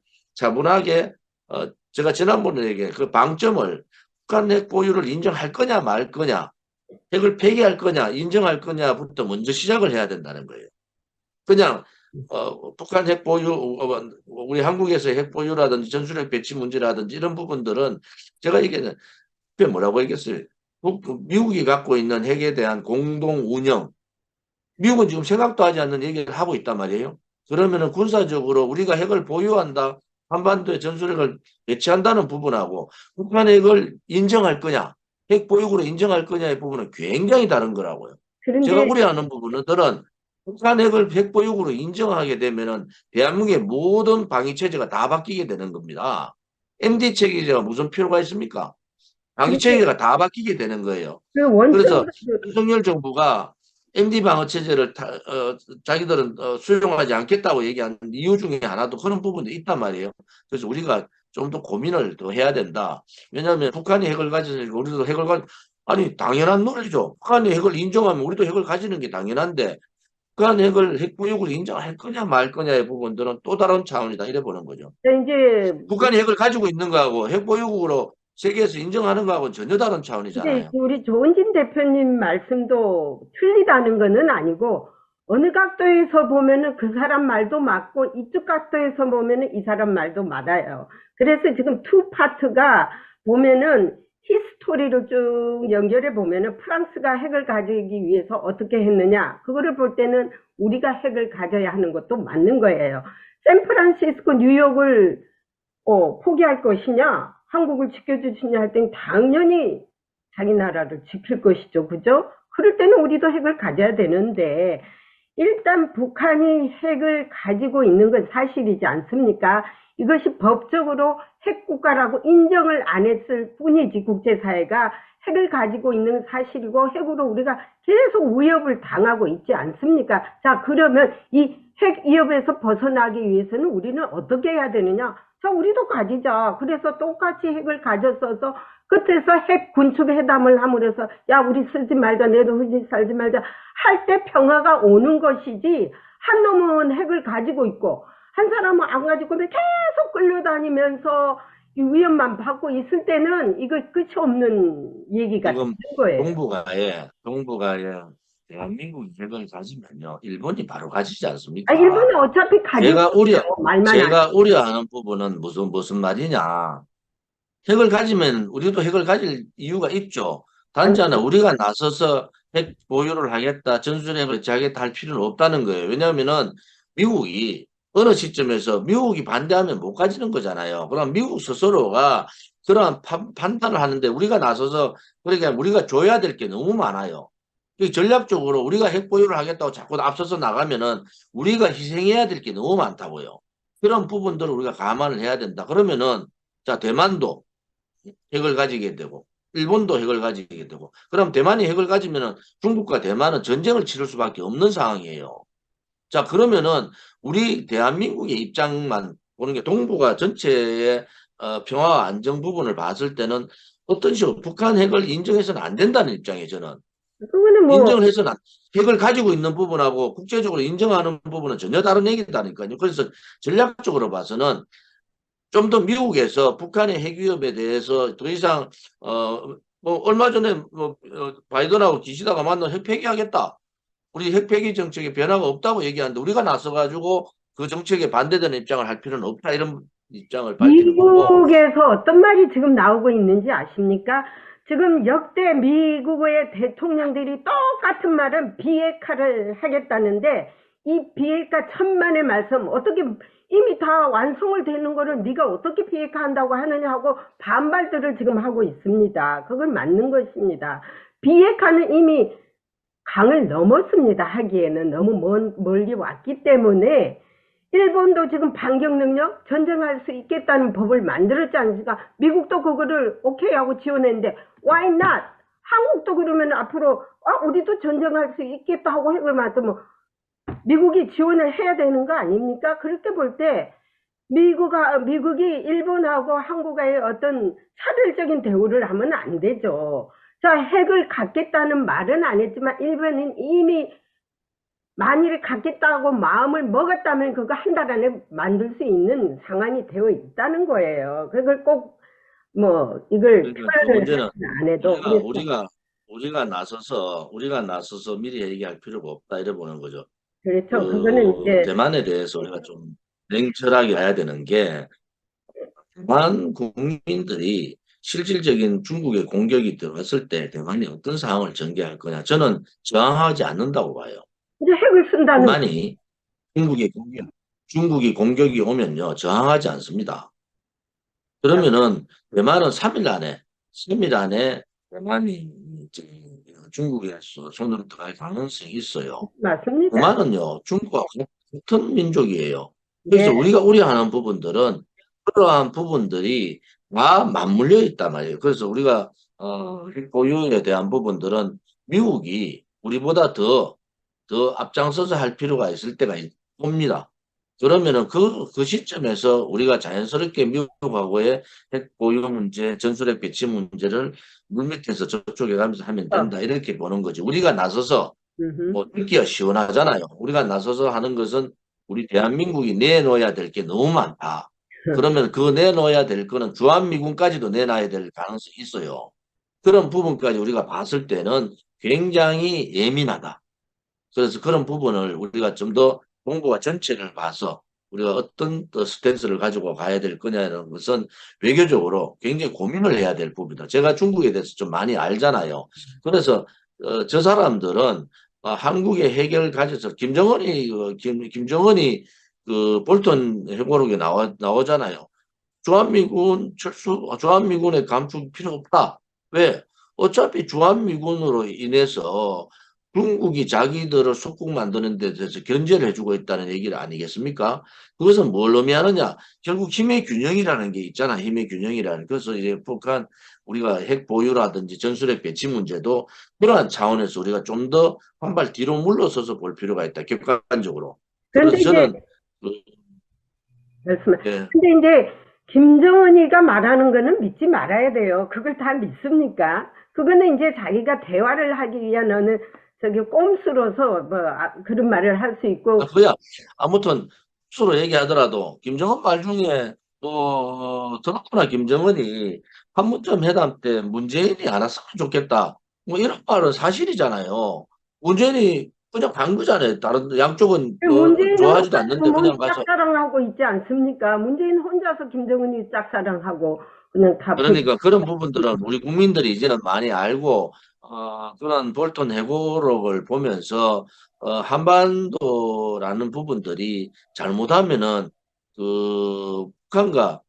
제가 지난번에 얘기한 그 방점을 북한 핵 보유를 인정할 거냐 말 거냐 핵을 폐기할 거냐 인정할 거냐부터 먼저 시작을 해야 된다는 거예요. 그냥 북한 핵 보유 우리 한국에서의 핵 보유라든지 전술핵 배치 문제라든지 이런 부분들은 제가 얘기는 뭐라고 얘기했어요. 미국이 갖고 있는 핵에 대한 공동 운영 미국은 지금 생각도 하지 않는 얘기를 하고 있단 말이에요. 그러면은 군사적으로 우리가 핵을 보유한다, 한반도에 전술핵을 배치한다는 부분하고 북한 핵을 인정할 거냐, 핵 보유국으로 인정할 거냐의 부분은 굉장히 다른 거라고요. 제가 그런데, 우려하는 부분들은 북한 핵을 핵 보유국으로 인정하게 되면은 대한민국의 모든 방위 체제가 다 바뀌게 되는 겁니다. MD 체계가 무슨 필요가 있습니까? 방위 그렇게, 체계가 다 바뀌게 되는 거예요. 그 원칙으로, 그래서 윤석열 정부가 MD 방어 체제를 자기들은 수용하지 않겠다고 얘기하는 이유 중에 하나도 그런 부분도 있단 말이에요. 그래서 우리가 좀 더 고민을 더 해야 된다. 왜냐하면 북한이 핵을 가지니까 우리도 핵을 아니 당연한 논리죠. 북한이 핵을 인정하면 우리도 핵을 가지는 게 당연한데 북한 핵을 핵 보유국을 인정할 거냐 말 거냐의 부분들은 또 다른 차원이다 이래 보는 거죠. 이제 북한이 핵을 가지고 있는 거하고 핵 보유국으로 세계에서 인정하는 거하고는 전혀 다른 이제 차원이잖아요. 우리 조은진 대표님 말씀도 틀리다는 것은 아니고 어느 각도에서 보면은 그 사람 말도 맞고 이쪽 각도에서 보면은 이 사람 말도 맞아요. 그래서 지금 투 파트가 보면은 히스토리를 쭉 연결해 보면은 프랑스가 핵을 가지기 위해서 어떻게 했느냐 그거를 볼 때는 우리가 핵을 가져야 하는 것도 맞는 거예요. 샌프란시스코, 뉴욕을 포기할 것이냐, 한국을 지켜주시냐 할 땐 당연히 자기 나라를 지킬 것이죠. 그죠? 그럴 때는 우리도 핵을 가져야 되는데, 일단 북한이 핵을 가지고 있는 건 사실이지 않습니까? 이것이 법적으로 핵국가라고 인정을 안 했을 뿐이지, 국제사회가 핵을 가지고 있는 사실이고, 핵으로 우리가 계속 위협을 당하고 있지 않습니까? 자, 그러면 이 핵 위협에서 벗어나기 위해서는 우리는 어떻게 해야 되느냐? 자, 우리도 가지자. 그래서 똑같이 핵을 가졌어서 끝에서 핵 군축 회담을 함으로써 야, 우리 쓰지 말자, 내도 흔히 살지 말자 할 때 평화가 오는 것이지, 한 놈은 핵을 가지고 있고 한 사람은 안 가지고 계속 끌려다니면서 이 위협만 받고 있을 때는 이거 끝이 없는 얘기가 되는 지금 거예요. 동북아에 대한민국이 핵을 가지면요, 일본이 바로 가지지 아, 않습니까? 일본은 어차피 가지고 제가 우려, 있어요. 말만 안. 제가 우려하는 부분은 무슨 말이냐. 핵을 가지면 우리도 핵을 가질 이유가 있죠. 아니, 단지 하나 우리가 나서서 핵 보유를 하겠다, 전술핵을 제하겠다 할 필요는 없다는 거예요. 왜냐하면은 미국이 어느 시점에서 미국이 반대하면 못 가지는 거잖아요. 그럼 미국 스스로가 그러한 판단을 하는데 우리가 나서서 그러니까 우리가 줘야 될 게 너무 많아요. 전략적으로 우리가 핵 보유를 하겠다고 자꾸 앞서서 나가면은 우리가 희생해야 될 게 너무 많다고요. 그런 부분들을 우리가 감안을 해야 된다. 그러면은 자, 대만도 핵을 가지게 되고 일본도 핵을 가지게 되고, 그럼 대만이 핵을 가지면은 중국과 대만은 전쟁을 치를 수밖에 없는 상황이에요. 자, 그러면은 우리 대한민국의 입장만 보는 게 동북아 전체의 평화와 안정 부분을 봤을 때는 어떤 식으로 북한 핵을 인정해서는 안 된다는 입장이에요, 저는. 그거는 뭐, 인정을 해서는 핵을 가지고 있는 부분하고 국제적으로 인정하는 부분은 전혀 다른 얘기다니까요. 그래서 전략적으로 봐서는 좀 더 미국에서 북한의 핵 위협에 대해서 더 이상 뭐 얼마 전에 뭐 바이든하고 기시다가 만나 핵 폐기하겠다. 우리 핵 폐기 정책에 변화가 없다고 얘기하는데 우리가 나서가지고 그 정책에 반대되는 입장을 할 필요는 없다 이런 입장을 밝히는 거고. 미국에서 어떤 말이 지금 나오고 있는지 아십니까? 지금 역대 미국의 대통령들이 똑같은 말은 비핵화를 하겠다는데 이 비핵화 천만의 말씀 어떻게 이미 다 완성을 되는 거를 네가 어떻게 비핵화한다고 하느냐 하고 반발들을 지금 하고 있습니다. 그건 맞는 것입니다. 비핵화는 이미 강을 넘었습니다. 하기에는 너무 멀리 왔기 때문에 일본도 지금 반격 능력 전쟁할 수 있겠다는 법을 만들었지 않습니까? 미국도 그거를 오케이 하고 지원했는데 why not? 한국도 그러면 앞으로 우리도 전쟁할 수 있겠다 하고 핵을 만들면 미국이 지원을 해야 되는 거 아닙니까? 그렇게 볼 때 미국이 일본하고 한국과의 어떤 차별적인 대우를 하면 안 되죠. 자, 핵을 갖겠다는 말은 안 했지만 일본은 이미 만일에 갖겠다고 마음을 먹었다면 그거 한 달 안에 만들 수 있는 상황이 되어 있다는 거예요. 그걸 꼭 이걸 그러니까 그 표현을 문제는 안 해도 우리가 나서서 미리 얘기할 필요가 없다 이래 보는 거죠. 그렇죠. 그거는 이제 대만에 대해서 우리가 좀 냉철하게 해야 되는 게, 대만 국민들이 실질적인 중국의 공격이 들어갔을 때 대만이 어떤 상황을 전개할 거냐. 저는 저항하지 않는다고 봐요. 이제 핵을 쓴다는 거. 대만이 중국이 공격이 오면요, 저항하지 않습니다. 그러면은 대만은 3일 안에 대만이 중국에 손으로 들어갈 가능성이 있어요. 맞습니다. 대만은요, 중국과 같은 민족이에요. 그래서 예. 우리가 우려하는 부분들은 그러한 부분들이 다 맞물려 있단 말이에요. 그래서 우리가 보유에 대한 부분들은 미국이 우리보다 더 더 앞장서서 할 필요가 있을 때가 옵니다. 그러면은 그 시점에서 우리가 자연스럽게 미국하고의 핵 보유 문제, 전술핵 배치 문제를 물밑에서 저쪽에 가면서 하면 된다. 이렇게 보는 거지. 우리가 나서서 음흠. 뭐 듣기가 시원하잖아요. 우리가 나서서 하는 것은 우리 대한민국이 내놓아야 될 게 너무 많다. 그러면 그 내놓아야 될 거는 주한미군까지도 내놔야 될 가능성이 있어요. 그런 부분까지 우리가 봤을 때는 굉장히 예민하다. 그래서 그런 부분을 우리가 좀 더 정부가 전체를 봐서 우리가 어떤 또 스탠스를 가지고 가야 될 거냐는 것은 외교적으로 굉장히 고민을 해야 될 부분이다. 제가 중국에 대해서 좀 많이 알잖아요. 그래서 저 사람들은 한국의 핵을 가져서 김정은이 그 볼턴 회고록에 나오잖아요. 주한미군의 감축 필요 없다. 왜? 어차피 주한미군으로 인해서 중국이 자기들을 속국 만드는 데 대해서 견제를 해주고 있다는 얘기를 아니겠습니까? 그것은 뭘 의미하느냐? 결국 힘의 균형이라는 게 있잖아. 힘의 균형이라는. 그래서 이제 북한 우리가 핵 보유라든지 전술핵 배치 문제도 그러한 차원에서 우리가 좀 더 한 발 뒤로 물러서서 볼 필요가 있다. 객관적으로. 그런데 그래서 이제 저는 그, 말씀. 예. 근데 이제 김정은이가 말하는 거는 믿지 말아야 돼요. 그걸 다 믿습니까? 그거는 이제 자기가 대화를 하기 위한 어느 저기 꼼수로서 뭐 그런 말을 할 수 있고. 그야 아무튼 수로 얘기하더라도 김정은 말 중에 또 더구나 김정은이 판문점 회담 때 문재인이 안 왔으면 좋겠다. 뭐 이런 말은 사실이잖아요. 문재인이 그냥 간 거잖아요. 다른 양쪽은 문재인은 좋아하지도 혼자서 않는데 뭐 그냥 가서 짝사랑하고 있지 않습니까? 문재인 혼자서 김정은이 짝사랑하고 그냥 다 그러니까 그런 부분들은 우리 국민들이 이제는 많이 알고 그런 볼턴 회고록을 보면서 한반도라는 부분들이 잘못하면은 그 북한과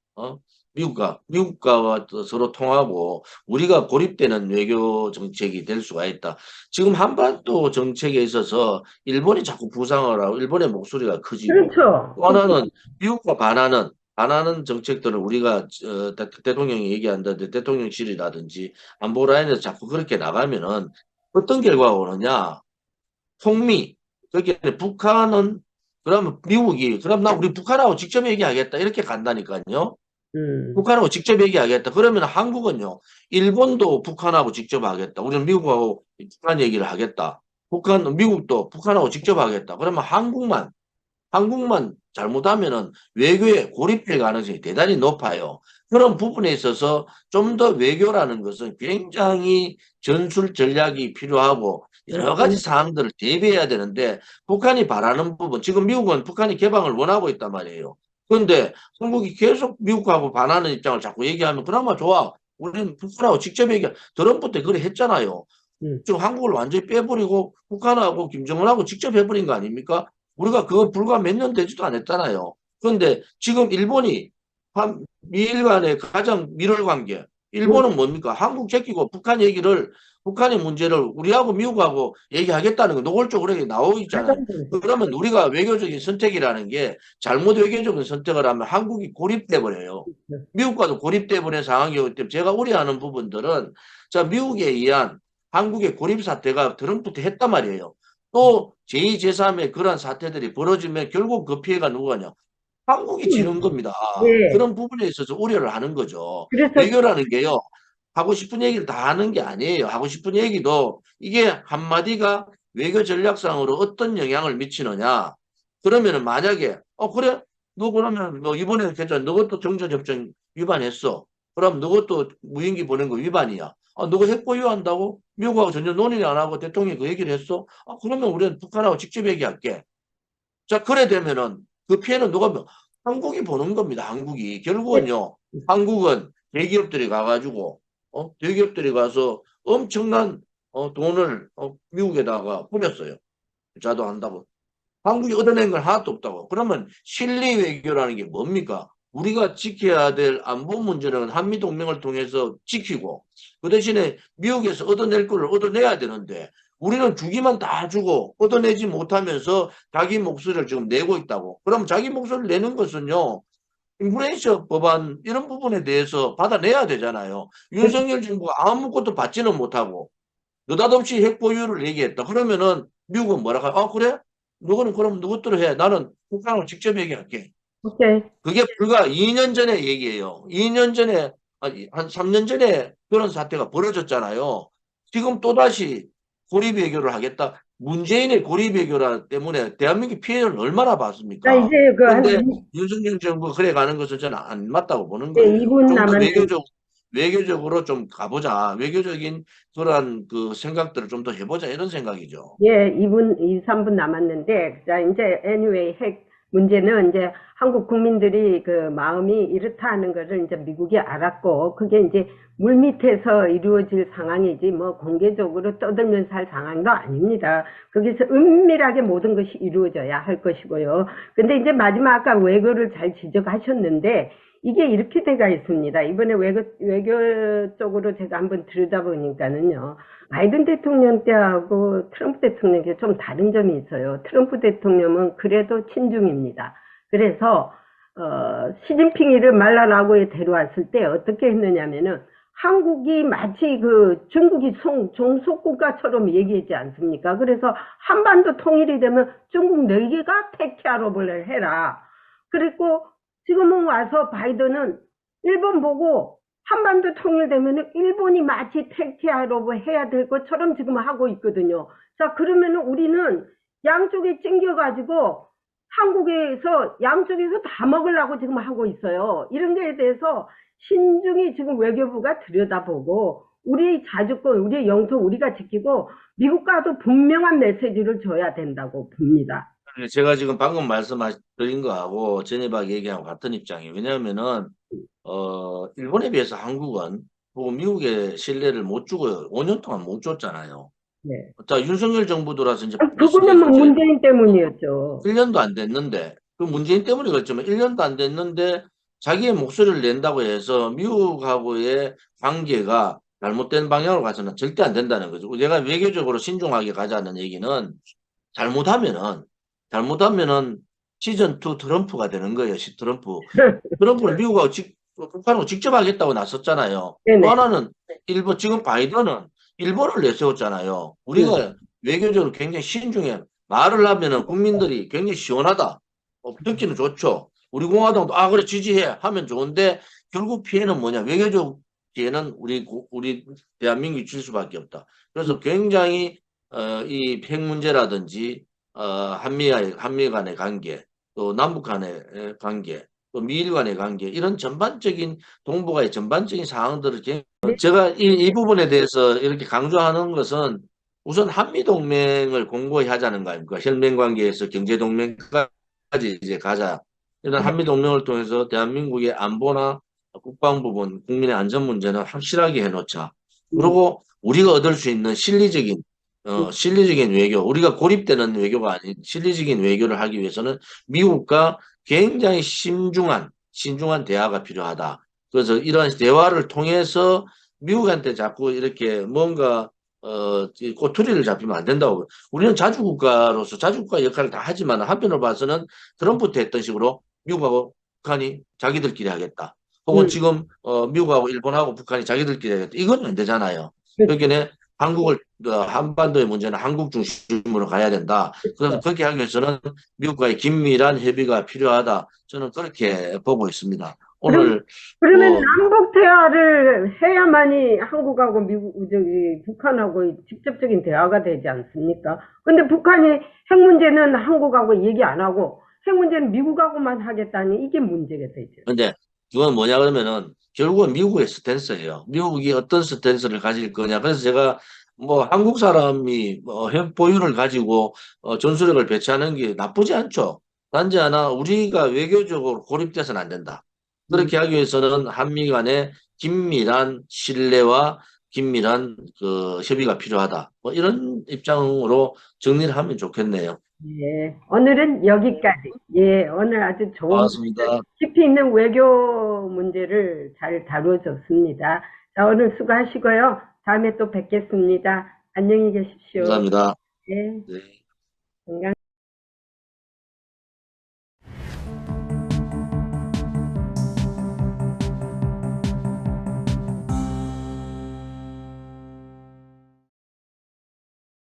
미국과 또 서로 통하고 우리가 고립되는 외교 정책이 될 수가 있다. 지금 한반도 정책에 있어서 일본이 자꾸 부상을 하고 일본의 목소리가 커지고 그렇죠. 또 하나는 미국과 반하는 정책들을 우리가 대통령이 얘기한다든지 대통령실이라든지 안보 라인에서 자꾸 그렇게 나가면은 어떤 결과가 오느냐? 통미. 그렇게 북한은 그러면 미국이 그럼 나 우리 북한하고 직접 얘기하겠다 이렇게 간다니까요. 음. 북한하고 직접 얘기하겠다. 그러면 한국은요. 일본도 북한하고 직접 하겠다. 우리는 미국하고 북한 얘기를 하겠다. 미국도 북한하고 직접 하겠다. 그러면 한국만 잘못하면은 외교에 고립될 가능성이 대단히 높아요. 그런 부분에 있어서 좀 더 외교라는 것은 굉장히 전술 전략이 필요하고 여러 가지 사항들을 대비해야 되는데 북한이 바라는 부분, 지금 미국은 북한이 개방을 원하고 있단 말이에요. 그런데 한국이 계속 미국하고 반하는 입장을 자꾸 얘기하면 그나마 좋아. 우리는 북한하고 직접 트럼프 때 그래 했잖아요. 음. 지금 한국을 완전히 빼버리고 북한하고 김정은하고 직접 해버린 거 아닙니까? 우리가 그거 불과 몇 년 되지도 않았잖아요. 그런데 지금 일본이 미일 간의 가장 밀월 관계. 음. 일본은 뭡니까? 한국 제끼고 북한의 문제를 우리하고 미국하고 얘기하겠다는 거 노골적으로 나오고 있잖아요. 그러면 우리가 외교적인 선택이라는 게 잘못 외교적인 선택을 하면 한국이 고립돼 버려요. 미국과도 고립돼 버린 상황이기 때문에 제가 우려하는 부분들은 자 미국에 의한 한국의 고립 사태가 트럼프 때 했단 말이에요. 또 제2, 제3의 그런 사태들이 벌어지면 결국 그 피해가 누구냐? 한국이 지는 겁니다. 네. 그런 부분에 있어서 우려를 하는 거죠. 그래서 외교라는 게요. 하고 싶은 얘기를 다 하는 게 아니에요. 하고 싶은 얘기도 이게 한마디가 외교 전략상으로 어떤 영향을 미치느냐. 그러면은 만약에 그래 너 그러면 너 이번에 괜찮아. 너것도 정전협정 위반했어. 그럼 너것도 무인기 보낸 거 위반이야. 너가 핵 보유한다고? 미국하고 전혀 논의를 안 하고 대통령이 그 얘기를 했어? 그러면 우리는 북한하고 직접 얘기할게. 자, 그래 되면은 그 피해는 누가 한국이 보는 겁니다. 한국이. 결국은요. 한국은 대기업들이 가가지고 대기업들이 가서 엄청난 돈을 미국에다가 뿌렸어요. 자도 한다고. 한국이 얻어낸 건 하나도 없다고. 그러면 실리 외교라는 게 뭡니까? 우리가 지켜야 될 안보 문제는 한미동맹을 통해서 지키고 그 대신에 미국에서 얻어낼 걸 얻어내야 되는데 우리는 주기만 다 주고 얻어내지 못하면서 자기 목소리를 지금 내고 있다고. 그럼 자기 목소리를 내는 것은요. 인플레이션 법안 이런 부분에 대해서 받아내야 되잖아요. 윤석열 정부가 아무것도 받지는 못하고 느닷없이 핵 보유를 얘기했다. 그러면은 미국은 뭐라고 해? 그래? 너는 그럼 누구들을 해? 나는 북한하고 직접 얘기할게. 오케이. 그게 불과 2년 전의 얘기예요. 2년 전에, 아니, 한 3년 전에 그런 사태가 벌어졌잖아요. 지금 또다시 고립 외교를 하겠다. 문재인의 고립 외교라 때문에 대한민국 피해를 얼마나 자, 봤습니까? 이제 그 한 그런데 윤석열 정부가 그래 가는 것은 저는 안 맞다고 보는 거예요. 2분 좀 더 남았는데, 외교적으로 좀 가보자. 외교적인 그런 그 생각들을 좀 더 해보자. 이런 생각이죠. 예, 3분 남았는데, 자, 이제, anyway, 핵 문제는 이제 한국 국민들이 그 마음이 이렇다 하는 것을 이제 미국이 알았고, 그게 이제 물밑에서 이루어질 상황이지, 뭐, 공개적으로 떠들면서 할 상황도 아닙니다. 거기서 은밀하게 모든 것이 이루어져야 할 것이고요. 근데 이제 마지막 아까 외교를 잘 지적하셨는데, 이게 이렇게 돼가 있습니다. 이번에 외교 쪽으로 제가 한번 들여다보니까는요. 바이든 대통령 때하고 트럼프 대통령 때 좀 다른 점이 있어요. 트럼프 대통령은 그래도 친중입니다. 그래서 시진핑이를 말라라고에 데려왔을 때 어떻게 했느냐면은 한국이 마치 그 중국이 종속국가처럼 얘기했지 않습니까? 그래서 한반도 통일이 되면 중국 너희가 테키아로를 해라. 그리고 지금은 와서 바이든은 일본 보고 한반도 통일되면 일본이 마치 택티아로 해야 될 것처럼 지금 하고 있거든요. 자, 그러면 우리는 양쪽에 찡겨가지고 한국에서 양쪽에서 다 먹으려고 지금 하고 있어요. 이런 데에 대해서 신중히 지금 외교부가 들여다보고 우리 자주권, 우리 영토 우리가 지키고 미국과도 분명한 메시지를 줘야 된다고 봅니다. 제가 지금 방금 말씀드린 거하고 전해박 얘기하고 같은 입장이에요. 왜냐하면은 일본에 비해서 한국은 뭐 미국의 신뢰를 못 주고요. 5년 동안 못 줬잖아요. 네. 자, 윤석열 정부 들어와서 이제 그거는 뭐 이제 문재인 때문이었죠. 1년도 안 됐는데, 그 문재인 때문에 그렇지만 1년도 안 됐는데 자기의 목소리를 낸다고 해서 미국하고의 관계가 잘못된 방향으로 가서는 절대 안 된다는 거죠. 내가 외교적으로 신중하게 가자는 얘기는 잘못하면은, 잘못하면은 시즌2 트럼프가 되는 거예요. 트럼프. 트럼프는 미국하고 북한하고 직접 하겠다고 나섰잖아요. 또 네네. 하나는 일본, 지금 바이든은 일본을 내세웠잖아요. 네. 우리가 외교적으로 굉장히 신중해. 말을 하면은 국민들이 굉장히 시원하다. 듣기는 좋죠. 우리 공화당도 그래 지지해 하면 좋은데 결국 피해는 뭐냐? 외교적 피해는 우리 대한민국이 질 수밖에 없다. 그래서 굉장히 이 핵 문제라든지 한미 간의 관계, 또 남북 간의 관계, 또 미일 간의 관계 이런 전반적인 동북아의 전반적인 상황들을 제가 이 부분에 대해서 이렇게 강조하는 것은 우선 한미동맹을 공고히 하자는 거 아닙니까? 혈맹관계에서 경제동맹까지 이제 가자. 이런 한미동맹을 통해서 대한민국의 안보나 국방부분, 국민의 안전 문제는 확실하게 해놓자. 그리고 우리가 얻을 수 있는 실리적인 외교, 우리가 고립되는 외교가 아닌 실리적인 외교를 하기 위해서는 미국과 굉장히 신중한 대화가 필요하다. 그래서 이러한 대화를 통해서 미국한테 자꾸 이렇게 뭔가 꼬투리를 잡히면 안 된다고. 우리는 자주국가로서 자주국가 역할을 다 하지만 한편으로 봐서는 트럼프 때 했던 식으로 미국하고 북한이 자기들끼리 하겠다. 혹은 지금 미국하고 일본하고 북한이 자기들끼리 하겠다. 이건 안 되잖아요. 그러니까 한반도의 문제는 한국 중심으로 가야 된다. 그래서 그렇게 하기 위해서는 미국과의 긴밀한 협의가 필요하다. 저는 그렇게 보고 있습니다. 그럼, 오늘 그러면 뭐 남북 대화를 해야만이 한국하고 북한하고 직접적인 대화가 되지 않습니까? 근데 북한이 핵 문제는 한국하고 얘기 안 하고 핵 문제는 미국하고만 하겠다니 이게 문제가 되죠. 근데 그건 뭐냐 그러면은 결국은 미국의 스탠스예요. 미국이 어떤 스탠스를 가질 거냐. 그래서 제가 뭐 한국 사람이 핵 보유를 가지고 전술핵을 배치하는 게 나쁘지 않죠. 단지 하나 우리가 외교적으로 고립돼서는 안 된다. 음. 그렇게 하기 위해서는 한미 간의 긴밀한 신뢰와 긴밀한 그 협의가 필요하다. 뭐 이런 입장으로 정리를 하면 좋겠네요. 예, 오늘은 여기까지. 예, 오늘 아주 좋은 고맙습니다. 깊이 있는 외교 문제를 잘 다루어졌습니다. 자, 오늘 수고하시고요. 다음에 또 뵙겠습니다. 안녕히 계십시오. 감사합니다. 예, 네. 건강.